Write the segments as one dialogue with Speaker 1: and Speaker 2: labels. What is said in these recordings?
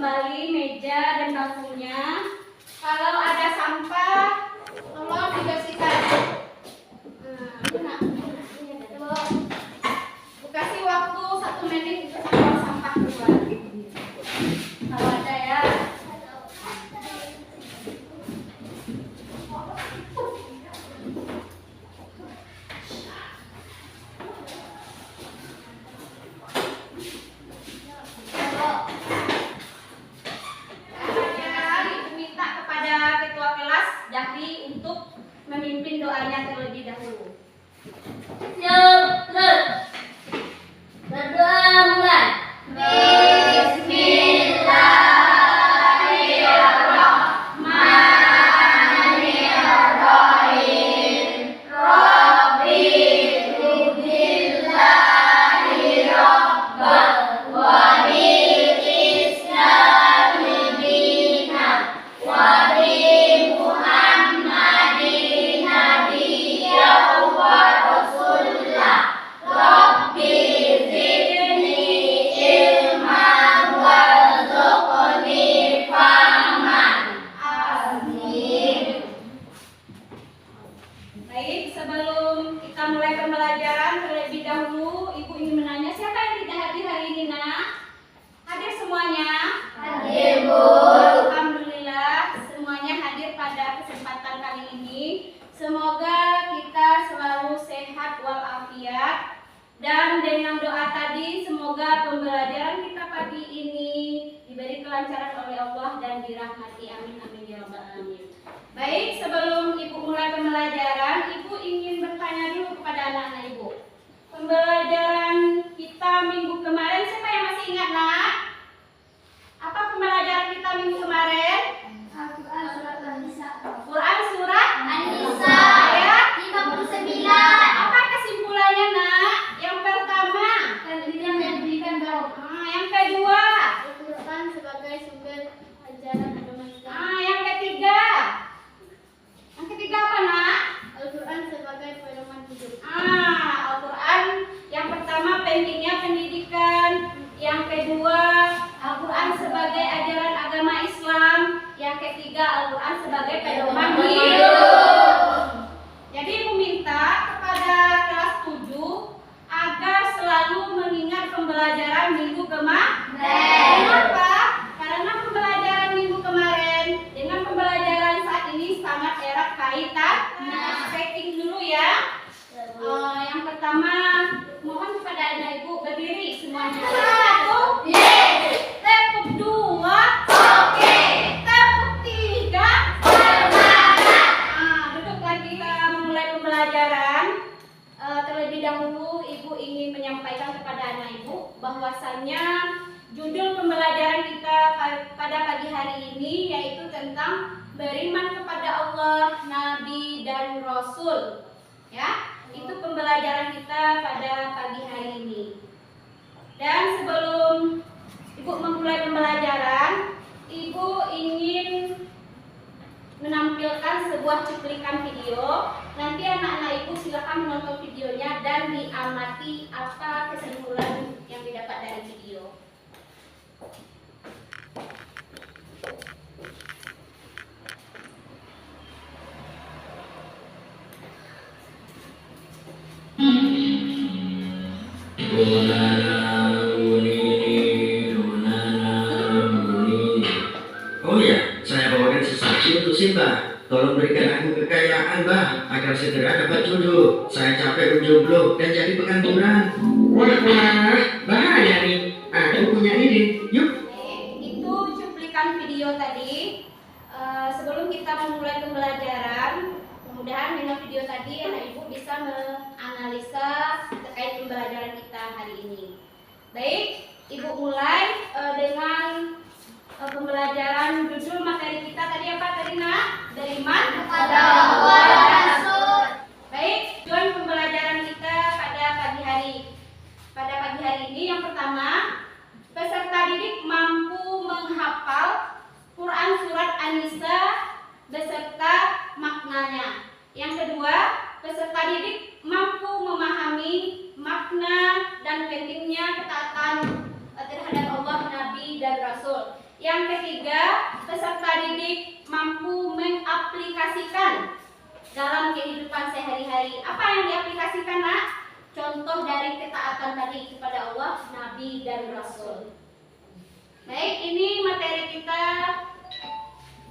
Speaker 1: kembali meja dan bangkunya. Kalau ada sampah, tolong dibersihkan. Kasih waktu 1 menit untuk membuang sampah keluar. Kalau ada ya. Memimpin doanya terlebih dahulu.
Speaker 2: Berdoa mulai. Bismillahirrahmanirrahim. Rabbi billahi rabbah wa bil islami dinan wa bi Muhammadin nabiyyan wa rasulah. Rabbi zidni ilman warzuqni fahman. Amin.
Speaker 1: Baik, sebelum kita mulai pembelajaran terlebih dahulu, Ibu ingin menanya siapa yang tidak hadir hari ini, Nak? Hadir semuanya?
Speaker 2: Hadir, Bu.
Speaker 1: Alhamdulillah, semuanya hadir pada kesempatan kali ini. Semoga kita selalu sehat walafiat. Dan dengan doa tadi, semoga pembelajaran kita pagi ini diberi kelancaran oleh Allah dan dirahmati. Amin, amin, ya rabbal alamin. Baik, sebelum Ibu mulai pembelajaran, Ibu ingin bertanya dulu kepada anak-anak Ibu. Pembelajaran kita minggu kemarin, siapa yang masih ingat, Nak? Apa pembelajaran kita minggu kemarin?
Speaker 2: Al-Quran surat An-Nisa.
Speaker 1: Quran surat
Speaker 2: An-Nisa
Speaker 1: ayat
Speaker 2: 59.
Speaker 1: Apa kesimpulannya, Nak? Yang pertama,
Speaker 2: Yang diberikan baru.
Speaker 1: Yang kedua,
Speaker 2: Al-Quran sebagai sumber ajaran agama Islam.
Speaker 1: Yang ketiga. Yang ketiga apa, Nak?
Speaker 2: Al-Quran sebagai pedoman hidup.
Speaker 1: Al-Quran yang pertama pentingnya pendidikan. Yang kedua, Al-Quran sebagai ajaran agama Islam. Yang ketiga, Al-Quran sebagai pedoman hidup. Jadi Ibu minta kepada kelas 7 agar selalu mengingat pembelajaran minggu kemarin. Kenapa? Karena pembelajaran minggu kemarin dengan pembelajaran saat ini sangat erat kaitan. Setting dulu ya. Yang pertama, mohon kepada anak Ibu berdiri semuanya. 1, tepuk 2, oke. Tepuk 3, semangat. Duduk lagi, kita memulai pembelajaran. Terlebih dahulu Ibu ingin menyampaikan kepada anak Ibu bahwasannya judul pembelajaran kita pada pagi hari ini yaitu tentang beriman kepada Allah, Nabi dan Rasul. Ya, itu pembelajaran kita pada pagi hari ini. Dan sebelum Ibu memulai pembelajaran, Ibu ingin menampilkan sebuah cuplikan video. Nanti anak-anak Ibu silakan menonton videonya dan diamati apa kesimpulan yang didapat dari video.
Speaker 3: Oh ya, saya bawakan sesaji untuk Simba. Tolong berikan aku kekayaan, Mbah, agar segera dapat jodoh. Saya capek berjomblo dan jadi pengangguran. Wah, bahaya nih. Aku punya ide. Yuk.
Speaker 1: Itu cuplikan video tadi. Sebelum kita memulai pembelajaran, mudah-mudahan dengan video tadi anak Ibu bisa menganalisa terkait pembelajaran kita hari ini. Baik, Ibu mulai dengan pembelajaran judul materi kita tadi apa tadi, Nak? Beriman
Speaker 2: Kepada Allah dan Rasul.
Speaker 1: Baik, tujuan pembelajaran kita pada pagi hari ini yang pertama, peserta didik mampu menghafal Quran surat An-Nisa beserta maknanya. Yang kedua, peserta didik mampu memahami makna dan pentingnya ketaatan terhadap Allah, Nabi dan Rasul. Yang ketiga, peserta didik mampu mengaplikasikan dalam kehidupan sehari-hari. Apa yang diaplikasikan, Nak? Contoh dari ketaatan tadi kepada Allah, Nabi dan Rasul. Baik, ini materi kita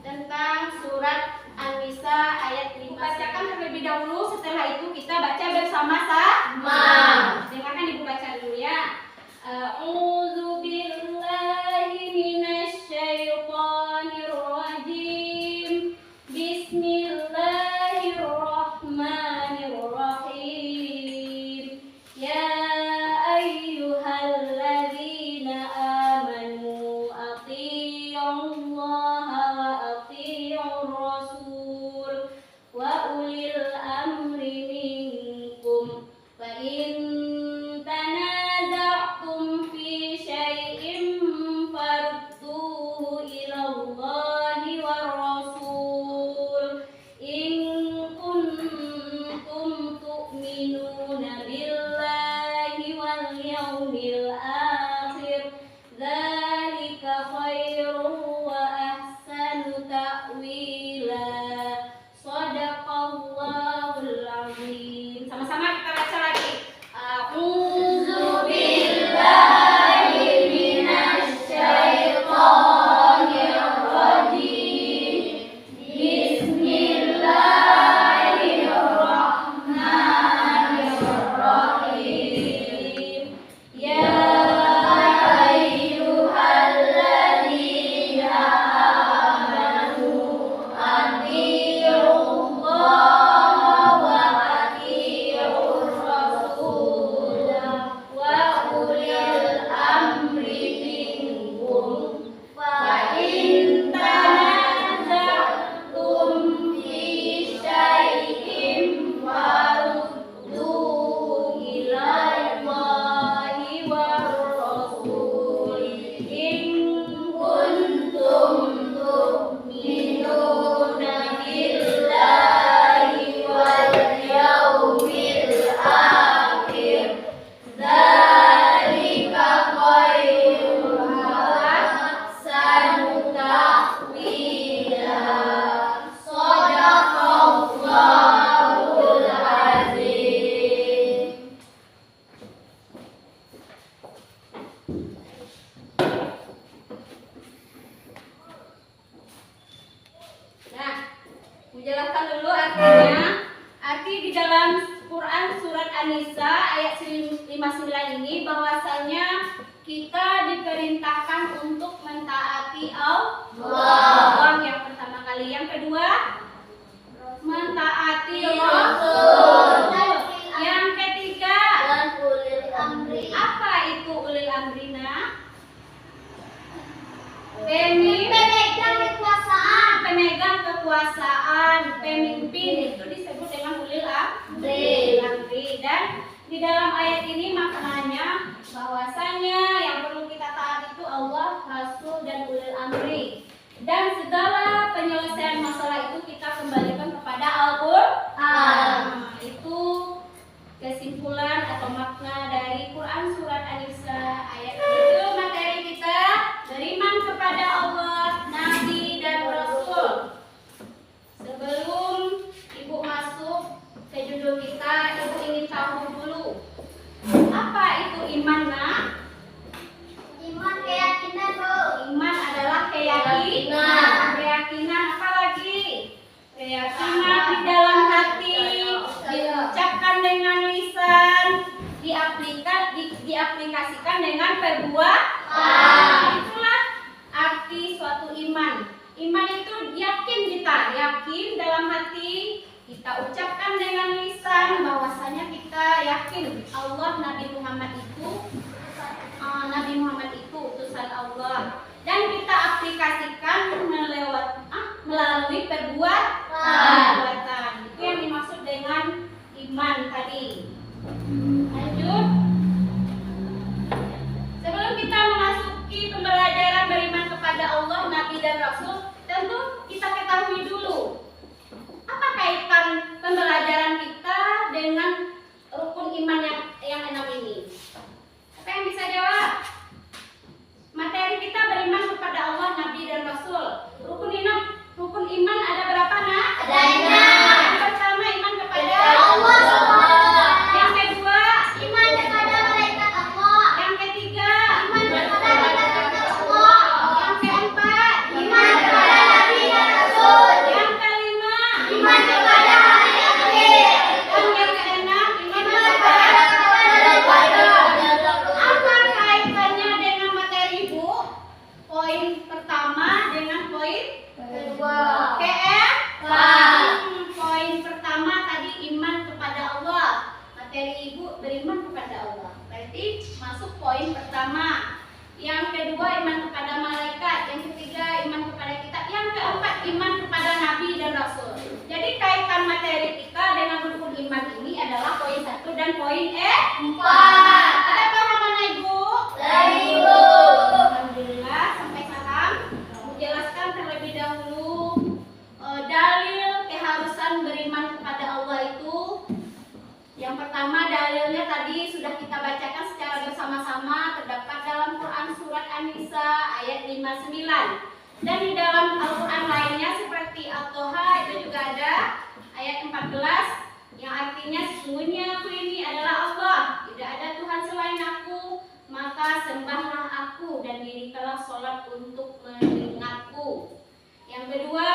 Speaker 1: tentang surat An-Nisa ayat 5. Bacakan terlebih dahulu, setelah itu kita baca bersama-sama. Dengarkan Ibu baca dulu ya. A'udzu billahi minasy syaithanir rajim. Bismillahirrahmanirrahim. Ya ayyuhalladzina amanu athi'ullaha wa athi'ur rasul wa ulil amri minkum. Fa in tanaza'tum fi syai'in farudduhu ila Allahi war rasul in kuntum tu'minuna billahi wal yawmil akhir dzalika khairun wa ahsanu ta'wila. Shadaqallahul azim. Sama-sama kita baca lagi. A'udzu billahi minasy syaithanir rajim. Bismillahirrahmanirrahim. Ya ayyuhalladzina amanu athi'ullaha wa athi'ur rasul wa ulil amri minkum. Fa in tanaza'tum fi syai'in farudduhu ila Allahi war rasul in kuntum tu'minuna billahi wal yawmil akhir dzalika khairun wa ahsanu ta'wila. Shadaqallahul azim. Nah, menjelaskan dulu artinya. Arti di dalam Quran surat An-Nisa ayat 59 ini bahwasanya kita diperintahkan untuk mentaati Allah yang pertama kali. Yang kedua, mentaati Rasul. Yang ketiga,
Speaker 2: Dan ulil amri.
Speaker 1: apa itu ulil amrina? Pemegang kekuasaan, pemimpin itu disebut dengan ulil amri. Dan di dalam ayat ini maknanya bahwasanya yang perlu kita taat itu Allah, Rasul, dan ulil amri. Dan segala penyelesaian masalah itu kita kembalikan kepada Al-Qur'an. Itu kesimpulan atau makna dari Quran surat An-Nisa ayat itu. Materi kita beriman kepada Allah, Nabi, dan Rasul. Sebelum Ibu masuk ke judul kita, Ibu ingin tahu dulu apa itu iman, Nak?
Speaker 2: Iman keyakinan, Bu.
Speaker 1: Iman adalah keyakinan. Keyakinan apa lagi? Keyakinan di dalam hati, diucapkan dengan lisan, diaplikasikan dengan perbuatan. Itulah arti suatu iman. Iman itu yakin kita, yakin dalam hati, kita ucapkan dengan lisan bahwasanya kita yakin Allah, Nabi Muhammad itu utusan Allah, dan kita aplikasikan melalui perbuatan. Itu yang dimaksud dengan iman tadi. Lanjut. Sebelum kita memasuki pembelajaran beriman kepada Allah, Nabi, dan Rasul, tentu kita ketahui dulu apa kaitan pembelajaran kita dengan rukun iman yang 6 ini. Siapa yang bisa jawab? Materi kita beriman kepada Allah, poin pertama dengan poin
Speaker 2: Kedua.
Speaker 1: Oke ya?
Speaker 2: Pak.
Speaker 1: Poin pertama tadi iman kepada Allah. Materi ibu beriman kepada Allah. Berarti masuk poin pertama. Yang kedua iman kepada malaikat. Yang ketiga iman kepada kitab. Yang keempat iman kepada nabi dan rasul. Jadi kaitan materi kita dengan rukun iman ini adalah poin 1 dan poin 4. Ada pahaman ibu?
Speaker 2: Ibu.
Speaker 1: Alhamdulillah sampai sekarang menjelaskan terlebih dahulu dalil keharusan beriman kepada Allah itu. Yang pertama dalilnya tadi sudah kita bacakan secara bersama-sama, terdapat dalam Quran surat An-Nisa ayat 59. Dan di dalam Al-Quran lainnya seperti At-Toha itu juga ada ayat 14 yang artinya sesungguhnya aku ini adalah Allah, tidak ada Tuhan selain aku, maka sembahlah aku dan dirikanlah sholat untuk mengingatku. Yang kedua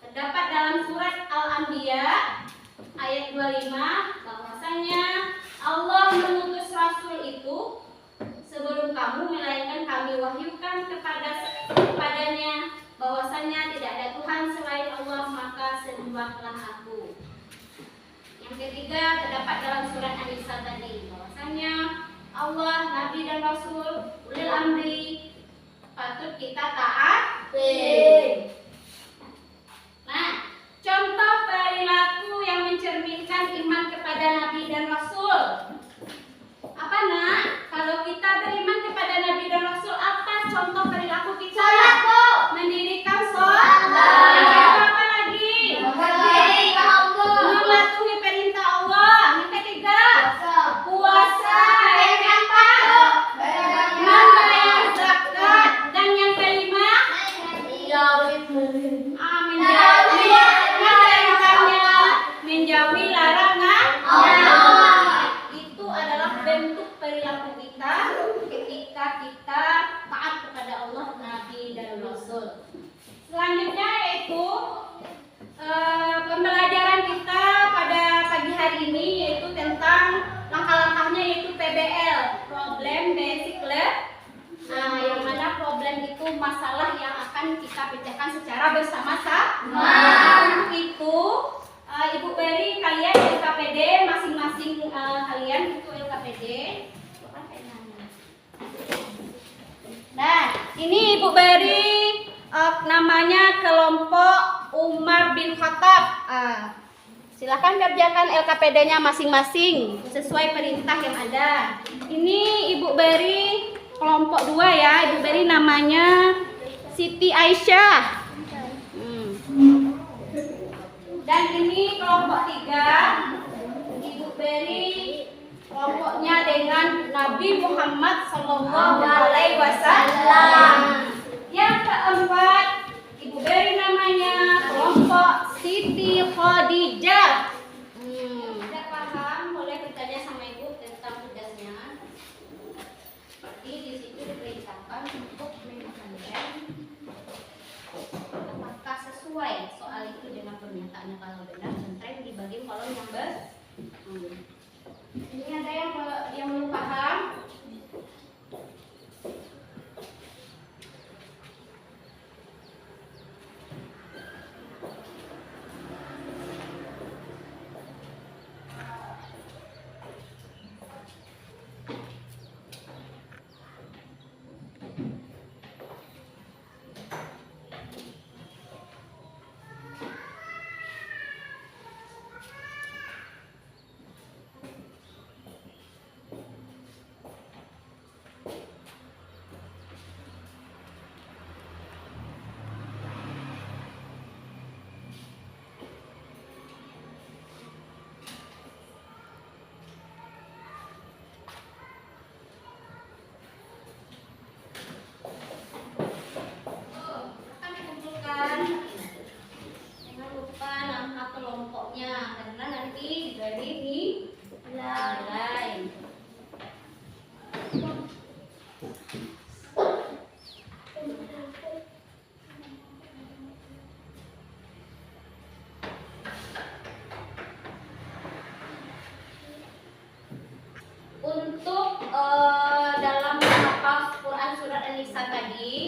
Speaker 1: terdapat dalam surat Al-Anbiya ayat 25 bahwasanya Allah mengutus Rasul itu sebelum kamu, melainkan kami wahyukan kepadanya bahwasanya tidak ada Tuhan selain Allah, maka sembahlah aku. Yang ketiga terdapat dalam surat An-Nisa tadi bahwasanya Allah, Nabi dan Rasul, ulil amri patut kita taat. Nah, contoh perilaku yang mencerminkan iman kepada Nabi dan Rasul. Apa nak? Kalau kita beriman kepada Nabi dan Rasul, apa contoh perilaku kita?
Speaker 2: Salat, Bu.
Speaker 1: Mendirikan sholat.
Speaker 2: Salat.
Speaker 1: Yang kedua apa lagi?
Speaker 2: Mematuhi Allah.
Speaker 1: Mematuhi perintah Allah. Yang ketiga, puasa. Yang keempat, membayar zakat. Dan yang kelima, menjauhi larangan. Itu adalah bentuk perilaku kita ketika kita taat kepada Allah, Nabi dan Rasul. Selanjutnya yaitu pembelajaran kita pada pagi hari ini yaitu tentang langkah-langkahnya, yaitu PBL, Problem Basic Lab. Nah, yang mana problem itu masalah yang akan kita pecahkan secara bersama-sama. Untuk itu Ibu beri kalian LKPD masing-masing kalian itu LKPD. Nah, ini Ibu beri namanya kelompok Umar bin Khattab. Silakan kerjakan LKPD-nya masing-masing sesuai perintah yang ada. Ini Ibu beri kelompok 2 ya. Ibu beri namanya Siti Aisyah. Dan ini kelompok 3, Ibu beri kelompoknya dengan Nabi Muhammad SAW. Yang keempat, Ibu beri namanya kelompok Siti Khadijah. Tidak paham, boleh bertanya sama Ibu tentang tugasnya. Seperti di situ diperintahkan untuk mengamankan apakah sesuai soal itu dengan pernyataannya. Kalau benar, centreng di bagian kolom yang ini ada yang belum paham.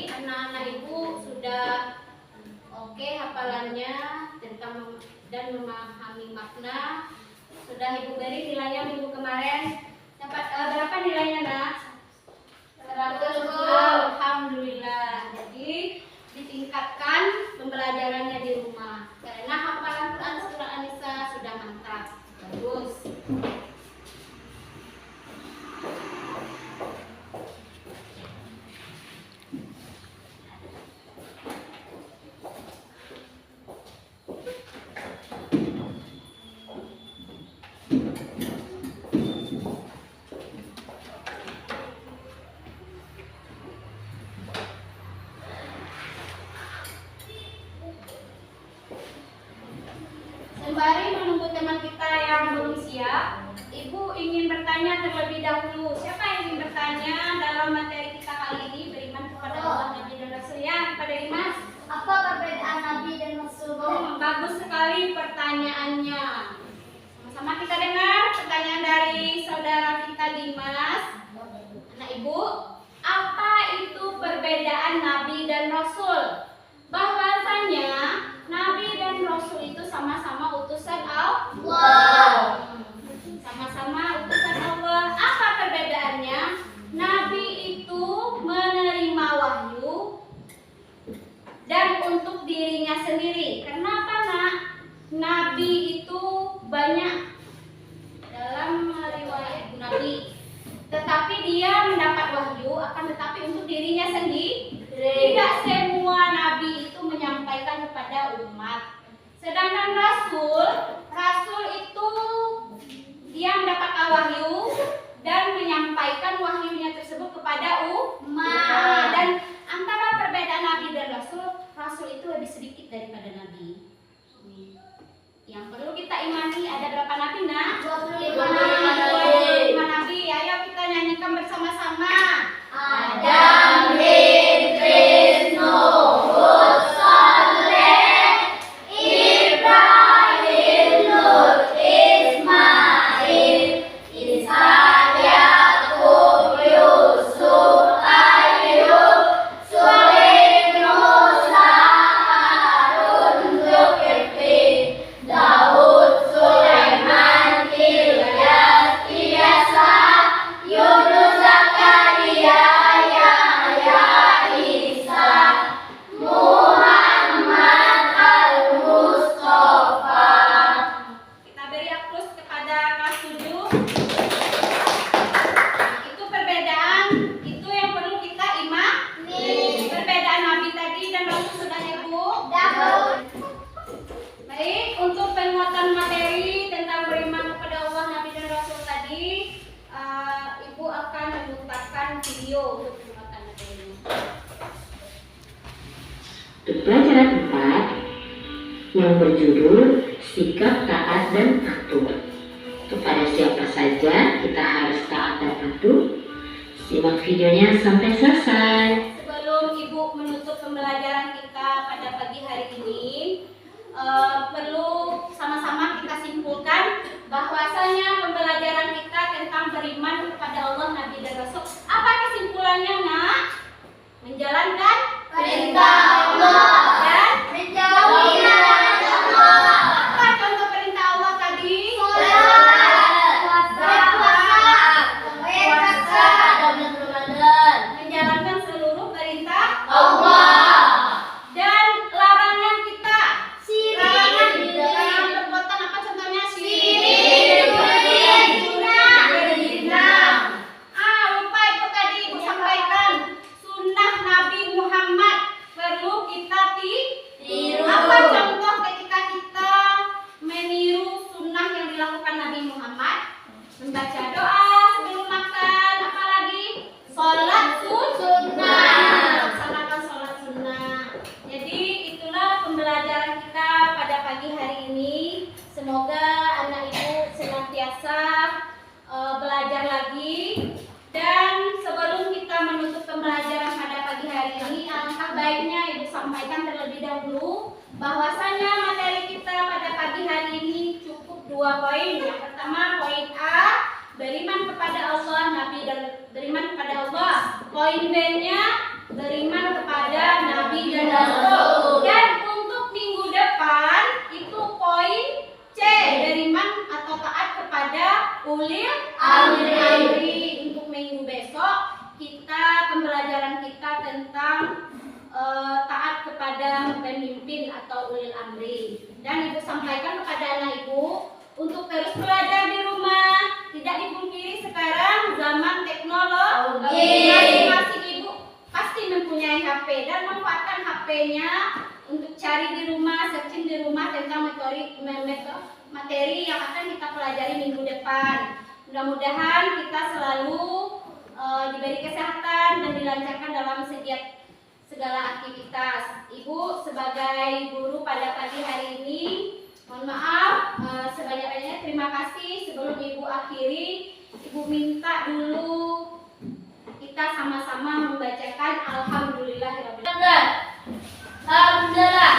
Speaker 1: anak-anak ibu sudah oke hafalannya tentang dan memahami makna. Sudah ibu beri nilainya minggu kemarin. Dapat berapa nilainya, Nak? 100. Alhamdulillah. Jadi ditingkatkan pembelajarannya di rumah karena hafalan Quran surah An-Nisa sudah mantap. Bagus. Sembari menunggu teman kita yang belum siap, Ibu ingin bertanya terlebih dahulu. Siapa yang ingin bertanya dalam materi kita kali ini, beriman kepada Allah, Nabi dan Rasul? Ya, kepada Dimas.
Speaker 2: Apa perbedaan Nabi dan Rasul?
Speaker 1: Bagus sekali pertanyaannya. Sama-sama kita dengar pertanyaan dari saudara kita Dimas. Anak Ibu, apa itu perbedaan Nabi dan Rasul? Bahwasanya Nabi dan Rasul itu sama-sama utusan Allah. Sama-sama utusan Allah. Apa perbedaannya? Nabi itu menerima wahyu dan untuk dirinya sendiri. Kenapa, Nak? Nabi itu banyak dalam riwayat Nabi. Tetapi dia mendapat wahyu akan tetapi untuk dirinya sendiri. Tidak semua nabi itu menyampaikan kepada umat. Sedangkan Rasul itu dia mendapat wahyu dan menyampaikan wahyunya tersebut kepada umat. Dan antara perbedaan nabi dan Rasul itu lebih sedikit daripada nabi. Yang perlu kita imani ada berapa nabi, Nak? 25 nabi. Ayo kita nyanyikan bersama-sama.
Speaker 2: Adam, Idris, Nuh, Hud, Saleh, Ibrahim, Lut, Ismail, Ishak, Yakub, Yusuf, Ayub, Sulaim, Musa, Harun, Zulkifli, Daud, Sulaiman, Ilyas, Ilyasa, Yunus, Zakaria, Yahya, Isa, Muhammad, Al-Mustafa.
Speaker 1: Kita beri aplaus kepada kelas 7. Itu perbedaan, itu yang perlu kita imani. Perbedaan Nabi tadi dan Rasul sudah Ibu. Baik, untuk penguatan materi tentang beriman kepada Allah, Nabi dan Rasul tadi, Ibu akan memutarkan video untuk penguatan materinya.
Speaker 4: Untuk pelajaran 4 yang berjudul sikap taat dan patuh. Kepada siapa saja kita harus taat dan patuh? Simak videonya sampai selesai.
Speaker 1: Sebelum Ibu menutup pembelajaran kita pada pagi hari ini, perlu sama-sama kita simpulkan bahwasanya pembelajaran kita tentang beriman kepada Allah, Nabi dan Rasul. Apa kesimpulannya, Nak? Menjalankan
Speaker 2: Perintah Allah
Speaker 1: dan
Speaker 2: menjauhi larangan Allah.
Speaker 1: apa contoh perintah Allah tadi? Menjalankan seluruh perintah dan larangan kita. Larangan perbuatan apa contohnya? Lupa itu tadi Ibu sampaikan. Sunnah Nabi Muhammad perlu kita tiru. Apa contoh ketika kita meniru sunnah yang dilakukan Nabi Muhammad? Membaca doa sebelum makan, apalagi sholat sunnah. Laksanakan sholat sunnah. Jadi itulah pembelajaran kita pada pagi hari ini. Semoga anak ibu senantiasa belajar lagi. Dan sebelum kita menutup pembelajaran pada pagi hari ini, alangkah baiknya Ibu sampaikan terlebih dahulu bahwasanya materi kita pada pagi hari ini cukup 2 poin. Yang pertama poin A, beriman kepada Allah, Nabi dan beriman kepada Allah. Poin B-nya beriman kepada amri. Dan Ibu sampaikan kepada anak Ibu untuk terus belajar di rumah. Tidak dipungkiri sekarang zaman teknologi. Masing-masing Ibu pasti mempunyai HP dan manfaatkan HP-nya untuk cari di rumah, searching di rumah tentang materi yang akan kita pelajari minggu depan. Mudah-mudahan kita selalu diberi kesehatan dan dilancarkan dalam segala aktivitas. Ibu sebagai guru pada pagi hari ini, mohon maaf sebanyak-banyaknya terima kasih. Sebelum Ibu akhiri, Ibu minta dulu kita sama-sama membacakan Alhamdulillahirabbil alamin.
Speaker 2: Alhamdulillah.